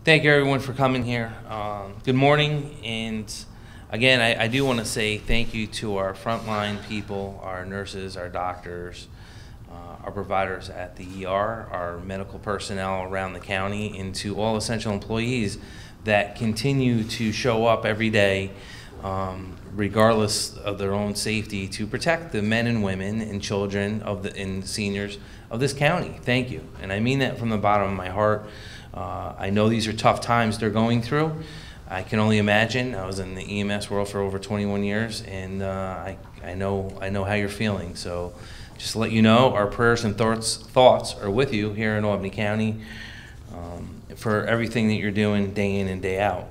Thank you everyone for coming here. Good morning, and again, I do want to say thank you to our frontline people, our nurses, our doctors, our providers at the ER, our medical personnel around the county, and to all essential employees that continue to show up every day, regardless of their own safety, to protect the men and women and children and seniors of this county. Thank you, and I mean that from the bottom of my heart. I know these are tough times they're going through. I can only imagine. I was in the EMS world for over 21 years, and I know how you're feeling. So just to let you know, our prayers and thoughts are with you here in Albany County for everything that you're doing day in and day out.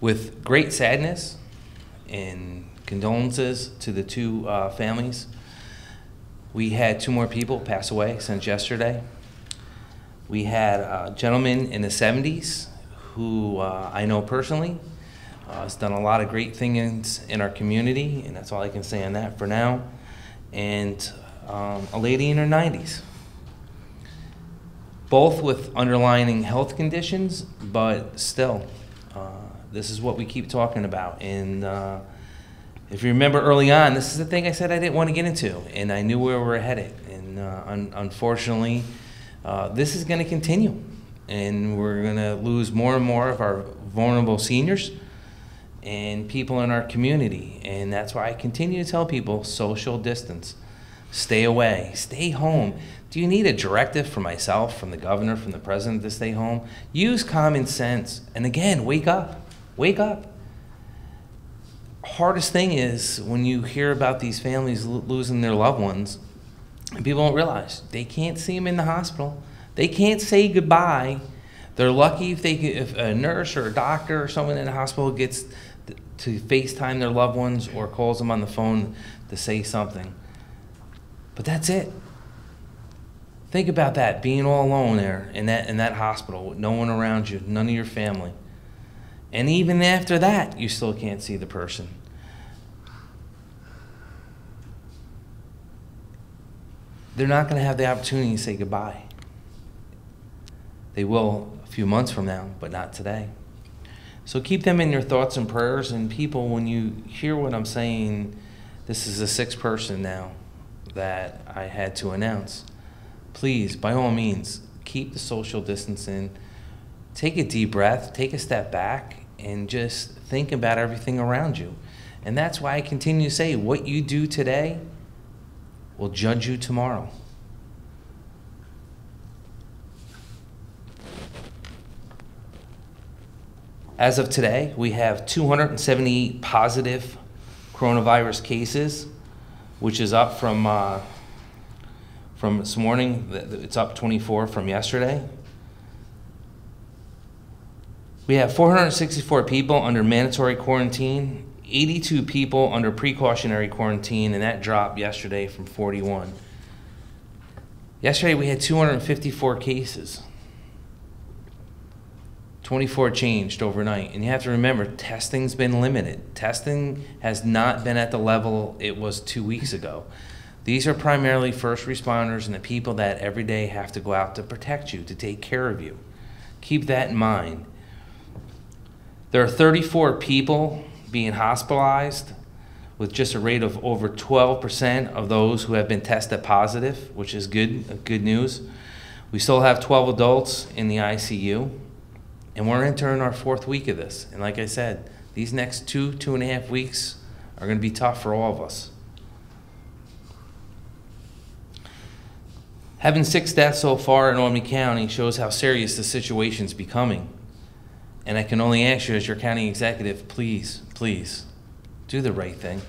With great sadness and condolences to the two families, we had 2 more people pass away since yesterday. We had a gentleman in the 70s who I know personally has done a lot of great things in our community, and that's all I can say on that for now. And a lady in her 90s, both with underlying health conditions, but still, this is what we keep talking about. And if you remember early on, this is the thing I said I didn't want to get into, and I knew where we were headed. And unfortunately, this is going to continue, and we're going to lose more and more of our vulnerable seniors and people in our community. And that's why I continue to tell people, social distance, stay away, stay home. Do you need a directive from myself, from the governor, from the president to stay home? Use common sense. And again, wake up, wake up. Hardest thing is when you hear about these families losing their loved ones, and people don't realize they can't see them in the hospital. They can't say goodbye. They're lucky if a nurse or a doctor or someone in the hospital gets to FaceTime their loved ones or calls them on the phone to say something. But that's it. Think about that, being all alone there in that hospital with no one around you, none of your family. And even after that, you still can't see the person. They're not going to have the opportunity to say goodbye. They will a few months from now, but not today. So keep them in your thoughts and prayers. And people, when you hear what I'm saying, this is the 6th person now that I had to announce. Please, by all means, keep the social distancing. Take a deep breath, take a step back, and just think about everything around you. And that's why I continue to say, what you do today will judge you tomorrow. As of today, we have 278 positive coronavirus cases, which is up from this morning. It's up 24 from yesterday. We have 464 people under mandatory quarantine, 82 people under precautionary quarantine, and that dropped yesterday from 41. Yesterday we had 254 cases. 24 changed overnight. And you have to remember, testing's been limited. Testing has not been at the level it was 2 weeks ago. These are primarily first responders and the people that every day have to go out to protect you, to take care of you. Keep that in mind. There are 34 people being hospitalized, with just a rate of over 12% of those who have been tested positive, which is good news. We still have 12 adults in the ICU, and we're entering our 4th week of this. And like I said, these next 2.5 weeks are going to be tough for all of us. Having 6 deaths so far in Albany County shows how serious the situation's becoming. And I can only ask you as your county executive, please, please, do the right thing.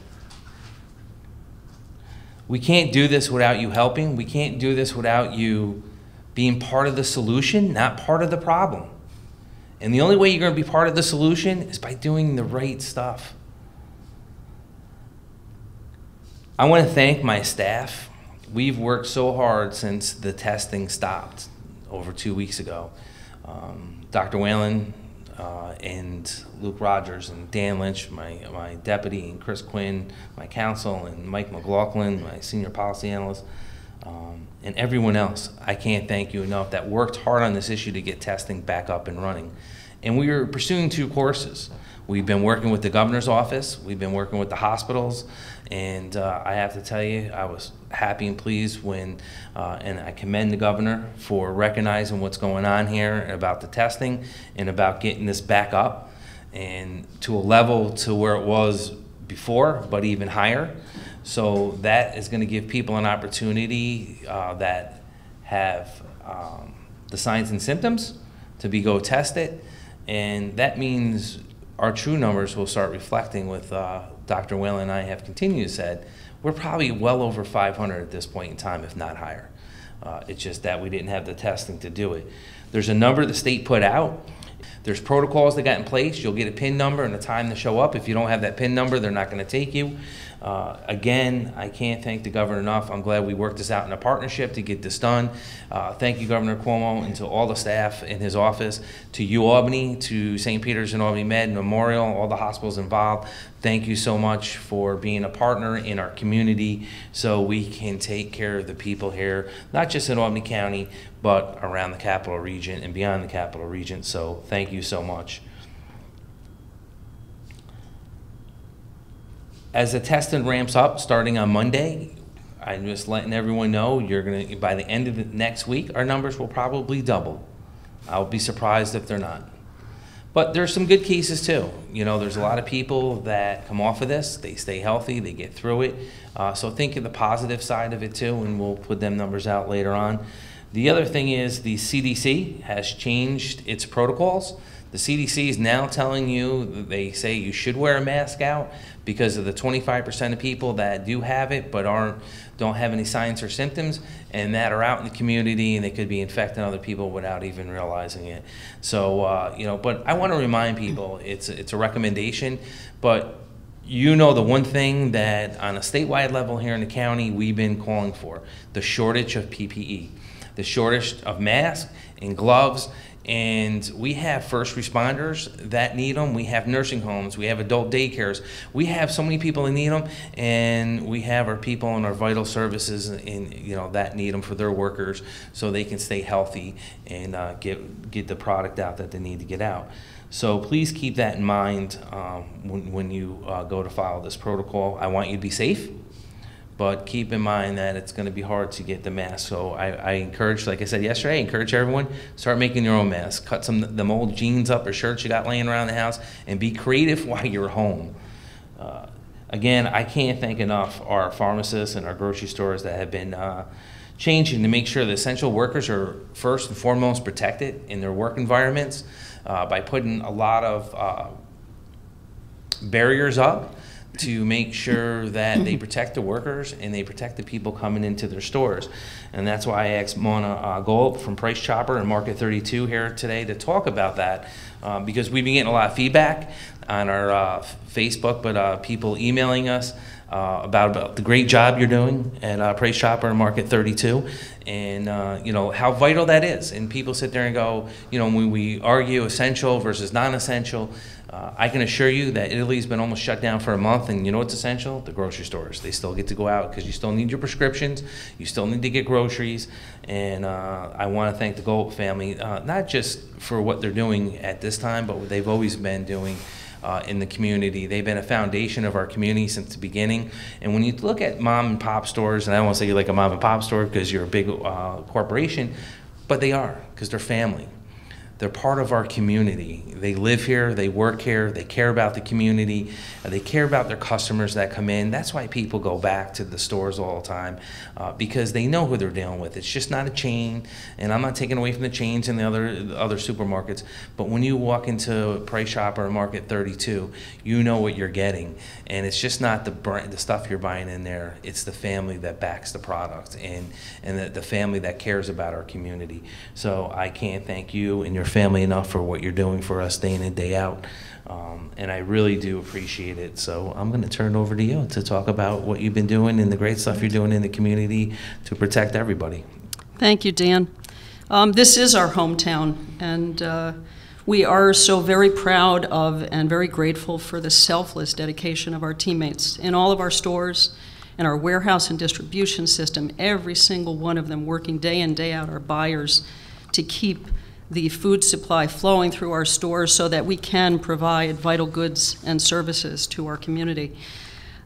We can't do this without you helping. We can't do this without you being part of the solution, not part of the problem. And the only way you're going to be part of the solution is by doing the right stuff. I want to thank my staff. We've worked so hard since the testing stopped over 2 weeks ago. Dr. Whalen and Luke Rogers and Dan Lynch, my deputy, and Chris Quinn, my counsel, and Mike McLaughlin, my senior policy analyst. and everyone else. I can't thank you enough that worked hard on this issue to get testing back up and running. And we are pursuing 2 courses. We've been working with the governor's office, we've been working with the hospitals, and I have to tell you, I was happy and pleased when, and I commend the governor for recognizing what's going on here about the testing and about getting this back up and to a level to where it was before, but even higher. So that is going to give people an opportunity that have the signs and symptoms to go test it, and that means our true numbers will start reflecting with Dr. Whalen and I have continued to said, we're probably well over 500 at this point in time, if not higher. It's just that we didn't have the testing to do it. There's a number the state put out. There's protocols that got in place. You'll get a PIN number and a time to show up. If you don't have that PIN number, they're not going to take you. Again, I can't thank the governor enough. I'm glad we worked this out in a partnership to get this done. Thank you, Governor Cuomo, and to all the staff in his office, to UAlbany, to St. Peter's and Albany Med, Memorial, all the hospitals involved. Thank you so much for being a partner in our community so we can take care of the people here, not just in Albany County, but around the Capital Region and beyond the Capital Region. So thank you so much. As the testing ramps up starting on Monday, I'm just letting everyone know you're gonna, by the end of the next week, our numbers will probably double. I'll be surprised if they're not. But there's some good cases too. You know, there's a lot of people that come off of this, they stay healthy, they get through it. So think of the positive side of it too, and we'll put them numbers out later on. The other thing is the CDC has changed its protocols. The CDC is now telling you, they say you should wear a mask out because of the 25% of people that do have it but don't have any signs or symptoms, and that are out in the community and they could be infecting other people without even realizing it. So, you know, but I want to remind people it's a recommendation, but you know the one thing that on a statewide level here in the county we've been calling for, the shortage of PPE, the shortage of masks and gloves. And we have first responders that need them. We have nursing homes. We have adult daycares. We have so many people that need them, and we have our people in our vital services, that need them for their workers, so they can stay healthy and get the product out that they need to get out. So please keep that in mind when you go to follow this protocol. I want you to be safe, but keep in mind that it's going to be hard to get the mask. So I encourage, like I said yesterday, I encourage everyone, start making your own masks. Cut them old jeans up or shirts you got laying around the house and be creative while you're home. Again, I can't thank enough our pharmacists and our grocery stores that have been changing to make sure the essential workers are first and foremost protected in their work environments by putting a lot of barriers up to make sure that they protect the workers and they protect the people coming into their stores. And that's why I asked Mona Golub from Price Chopper and Market 32 here today to talk about that, because we've been getting a lot of feedback on our Facebook, but people emailing us about the great job you're doing at Price Chopper and Market 32, and how vital that is. And people sit there and go, when we argue essential versus non-essential, I can assure you that Italy's been almost shut down for a month, and you know what's essential? The grocery stores. They still get to go out because you still need your prescriptions, you still need to get groceries, and I want to thank the Golub family, not just for what they're doing at this time, but what they've always been doing in the community. They've been a foundation of our community since the beginning. And when you look at mom and pop stores, and I don't want to say you're like a mom and pop store because you're a big corporation, but they are, because they're family. They're part of our community. They live here, they work here, they care about the community, they care about their customers that come in. That's why people go back to the stores all the time, because they know who they're dealing with. It's just not a chain, and I'm not taking away from the chains and the other supermarkets, but when you walk into Price Chopper or Market 32, you know what you're getting. And it's just not the stuff you're buying in there, it's the family that backs the product and the family that cares about our community. So I can't thank you and your family enough for what you're doing for us day in and day out, and I really do appreciate it. So I'm going to turn it over to you to talk about what you've been doing and the great stuff you're doing in the community to protect everybody. Thank you, Dan. This is our hometown, and we are so very proud of and very grateful for the selfless dedication of our teammates in all of our stores And our warehouse and distribution system, every single one of them working day in, day out, are buyers to keep the food supply flowing through our stores so that we can provide vital goods and services to our community.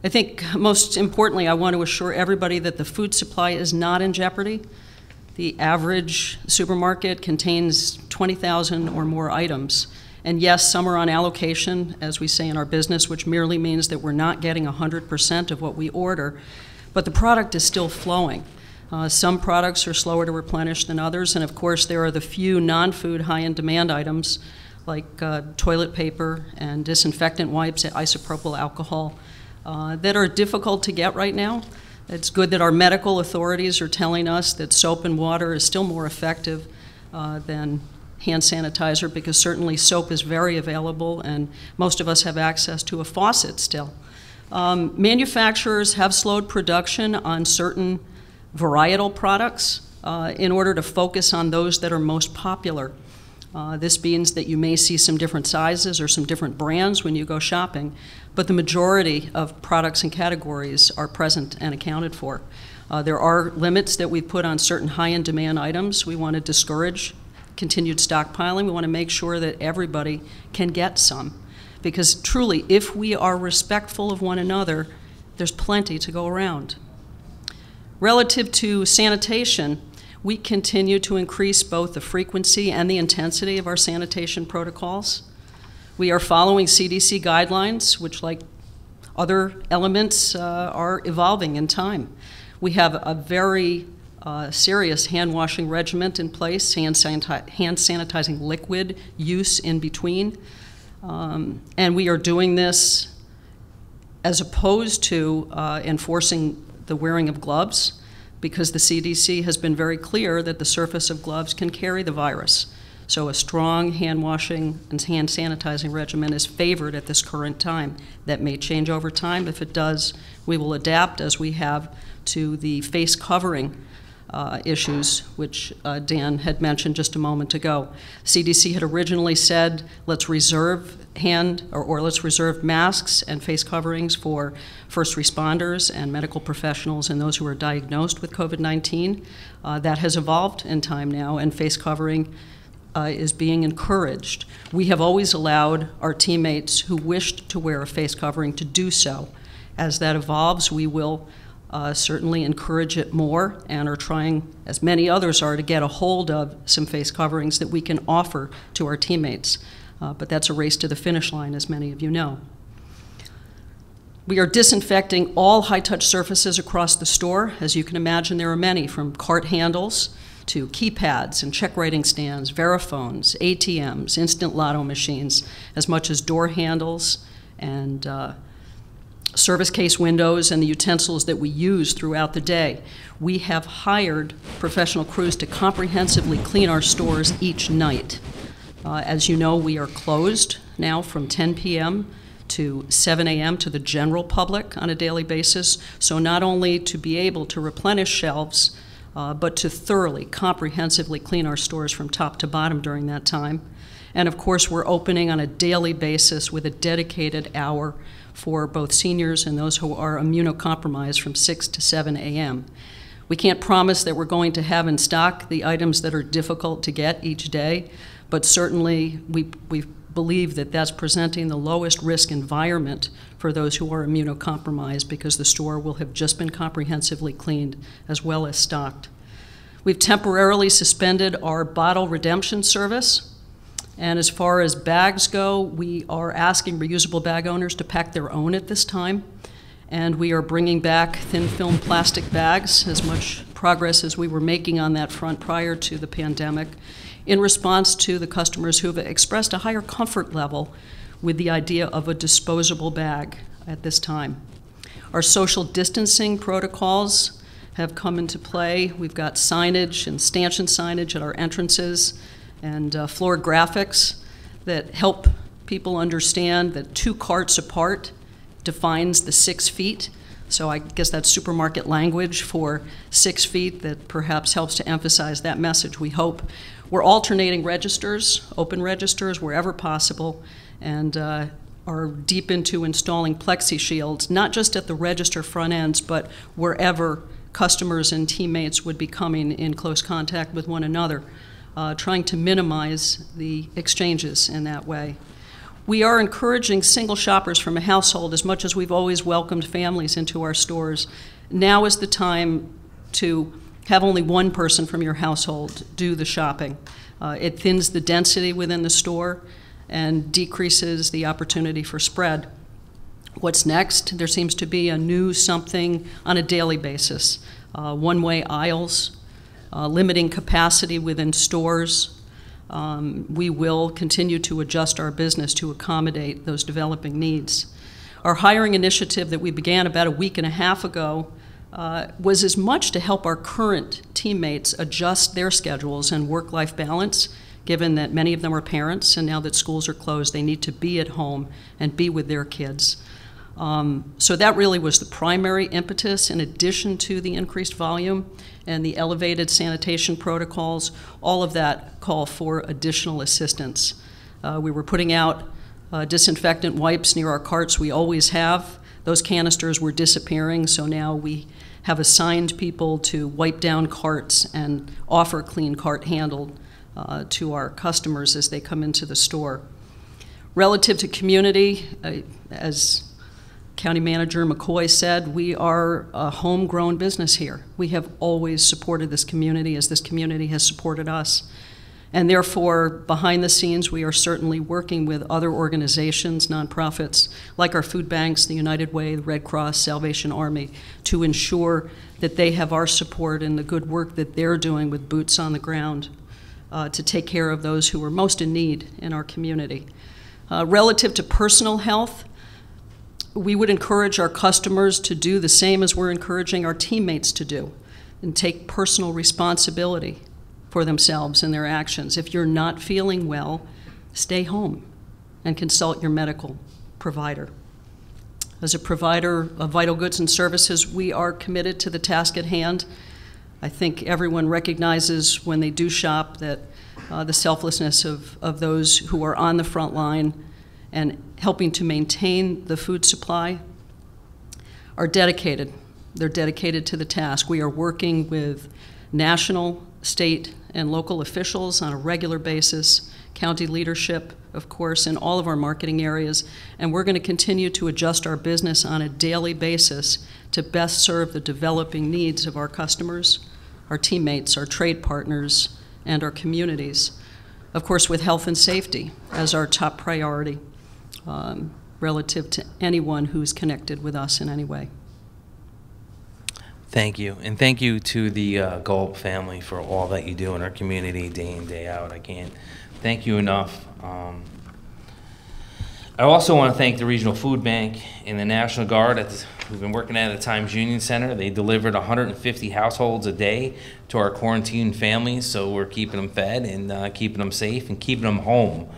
I think most importantly, I want to assure everybody that the food supply is not in jeopardy. The average supermarket contains 20,000 or more items. And yes, some are on allocation, as we say in our business, which merely means that we're not getting 100% of what we order, but the product is still flowing. Some products are slower to replenish than others, and of course there are the few non-food high-end demand items like toilet paper and disinfectant wipes, isopropyl alcohol, that are difficult to get right now. It's good that our medical authorities are telling us that soap and water is still more effective than hand sanitizer, because certainly soap is very available and most of us have access to a faucet still. Manufacturers have slowed production on certain varietal products in order to focus on those that are most popular. This means that you may see some different sizes or some different brands when you go shopping, but the majority of products and categories are present and accounted for. There are limits that we've put on certain high-end demand items. We want to discourage continued stockpiling. We want to make sure that everybody can get some, because truly, if we are respectful of one another, there's plenty to go around. Relative to sanitation, we continue to increase both the frequency and the intensity of our sanitation protocols. We are following CDC guidelines, which, like other elements, are evolving in time. We have a very serious hand-washing regimen in place, hand sanitizing liquid use in between. And we are doing this as opposed to enforcing the wearing of gloves, because the CDC has been very clear that the surface of gloves can carry the virus. So a strong hand-washing and hand sanitizing regimen is favored at this current time. That may change over time. If it does, we will adapt, as we have, to the face covering issues, which Dan had mentioned just a moment ago. CDC had originally said, let's reserve let's reserve masks and face coverings for first responders and medical professionals and those who are diagnosed with COVID-19. That has evolved in time now, and face covering is being encouraged. We have always allowed our teammates who wished to wear a face covering to do so. As that evolves, we will certainly encourage it more, and are trying, as many others are, to get a hold of some face coverings that we can offer to our teammates. But that's a race to the finish line, as many of you know. We are disinfecting all high-touch surfaces across the store. As you can imagine, there are many, from cart handles to keypads and check writing stands, Veriphones, ATMs, instant lotto machines, as much as door handles and service case windows and the utensils that we use throughout the day. We have hired professional crews to comprehensively clean our stores each night. As you know, we are closed now from 10 p.m. to 7 a.m. to the general public on a daily basis, so not only to be able to replenish shelves, but to thoroughly, comprehensively clean our stores from top to bottom during that time. And of course, we're opening on a daily basis with a dedicated hour for both seniors and those who are immunocompromised from 6 to 7 a.m. We can't promise that we're going to have in stock the items that are difficult to get each day, but certainly we believe that that's presenting the lowest risk environment for those who are immunocompromised, because the store will have just been comprehensively cleaned as well as stocked. We've temporarily suspended our bottle redemption service. And as far as bags go, we are asking reusable bag owners to pack their own at this time. And we are bringing back thin film plastic bags, as much progress as we were making on that front prior to the pandemic, in response to the customers who have expressed a higher comfort level with the idea of a disposable bag at this time. Our social distancing protocols have come into play. We've got signage and stanchion signage at our entrances, and floor graphics that help people understand that 2 carts apart defines the 6 feet. So I guess that's supermarket language for 6 feet that perhaps helps to emphasize that message, we hope. We're alternating registers, open registers, wherever possible, and are deep into installing plexi shields, not just at the register front ends, but wherever customers and teammates would be coming in close contact with one another, trying to minimize the exchanges in that way. We are encouraging single shoppers from a household as much as we've always welcomed families into our stores. Now is the time to have only one person from your household do the shopping. It thins the density within the store and decreases the opportunity for spread. What's next? There seems to be a new something on a daily basis. One-way aisles, limiting capacity within stores. We will continue to adjust our business to accommodate those developing needs. Our hiring initiative that we began about a week and a half ago was as much to help our current teammates adjust their schedules and work-life balance, given that many of them are parents, and now that schools are closed, they need to be at home and be with their kids. So that really was the primary impetus, in addition to the increased volume and the elevated sanitation protocols. All of that call for additional assistance. We were putting out disinfectant wipes near our carts. We always have. Those canisters were disappearing, so now we have assigned people to wipe down carts and offer clean cart handled to our customers as they come into the store. Relative to community, as County Manager McCoy said, we are a homegrown business here. We have always supported this community as this community has supported us. And therefore, behind the scenes, we are certainly working with other organizations, nonprofits, like our food banks, the United Way, the Red Cross, Salvation Army, to ensure that they have our support in the good work that they're doing with boots on the ground to take care of those who are most in need in our community. Relative to personal health, we would encourage our customers to do the same as we're encouraging our teammates to do, and take personal responsibility for themselves and their actions. If you're not feeling well, stay home and consult your medical provider. As a provider of vital goods and services, we are committed to the task at hand. I think everyone recognizes when they do shop that the selflessness of those who are on the front line and helping to maintain the food supply are dedicated. They're dedicated to the task. We are working with national, state, and local officials on a regular basis, county leadership, of course, in all of our marketing areas, and we're going to continue to adjust our business on a daily basis to best serve the developing needs of our customers, our teammates, our trade partners, and our communities. Of course, with health and safety as our top priority relative to anyone who's connected with us in any way. Thank you, and thank you to the Golub family for all that you do in our community day in, day out. I can't thank you enough. I also want to thank the Regional Food Bank and the National Guard who've been working at the Times Union Center. They delivered 150 households a day to our quarantined families, so we're keeping them fed and keeping them safe and keeping them home,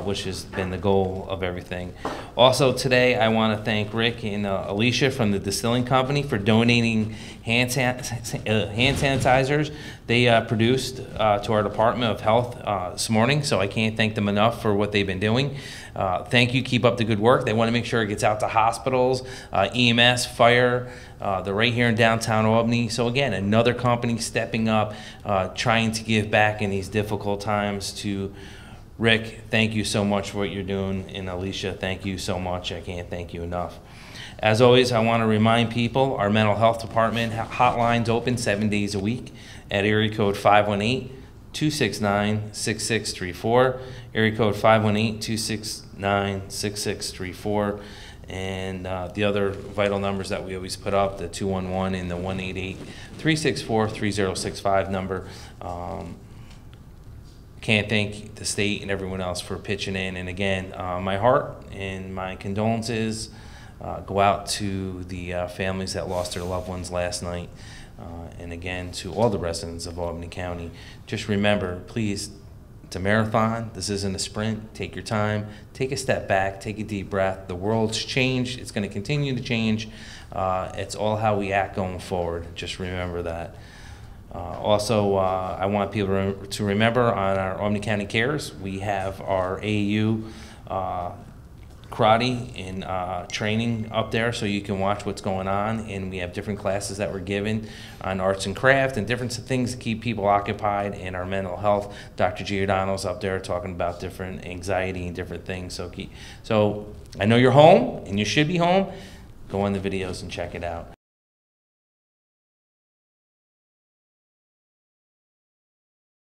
which has been the goal of everything. Also today, I want to thank Rick and Alicia from the Distilling Company for donating hand sanitizers they produced to our Department of Health this morning, so I can't thank them enough for what they've been doing. Thank you, keep up the good work. They want to make sure it gets out to hospitals, EMS, fire. They're right here in downtown Albany. So again, another company stepping up, trying to give back in these difficult times. To Rick, thank you so much for what you're doing, and Alicia, thank you so much. I can't thank you enough. As always, I want to remind people our mental health department hotline's open 7 days a week at area code 518-269-6634, area code 518-269-6634, and the other vital numbers that we always put up, the 211 and the 188-364-3065 number. Can't thank the state and everyone else for pitching in. And again, my heart and my condolences go out to the families that lost their loved ones last night. And again, to all the residents of Albany County, just remember, please, it's a marathon. This isn't a sprint. Take your time. Take a step back. Take a deep breath. The world's changed. It's going to continue to change. It's all how we act going forward. Just remember that. Also, I want people to remember on our Albany County Cares, we have our AAU karate and training up there so you can watch what's going on, and we have different classes that we're given on arts and craft and different things to keep people occupied and our mental health. Dr. Giordano's up there talking about different anxiety and different things. So I know you're home and you should be home. Go on the videos and check it out.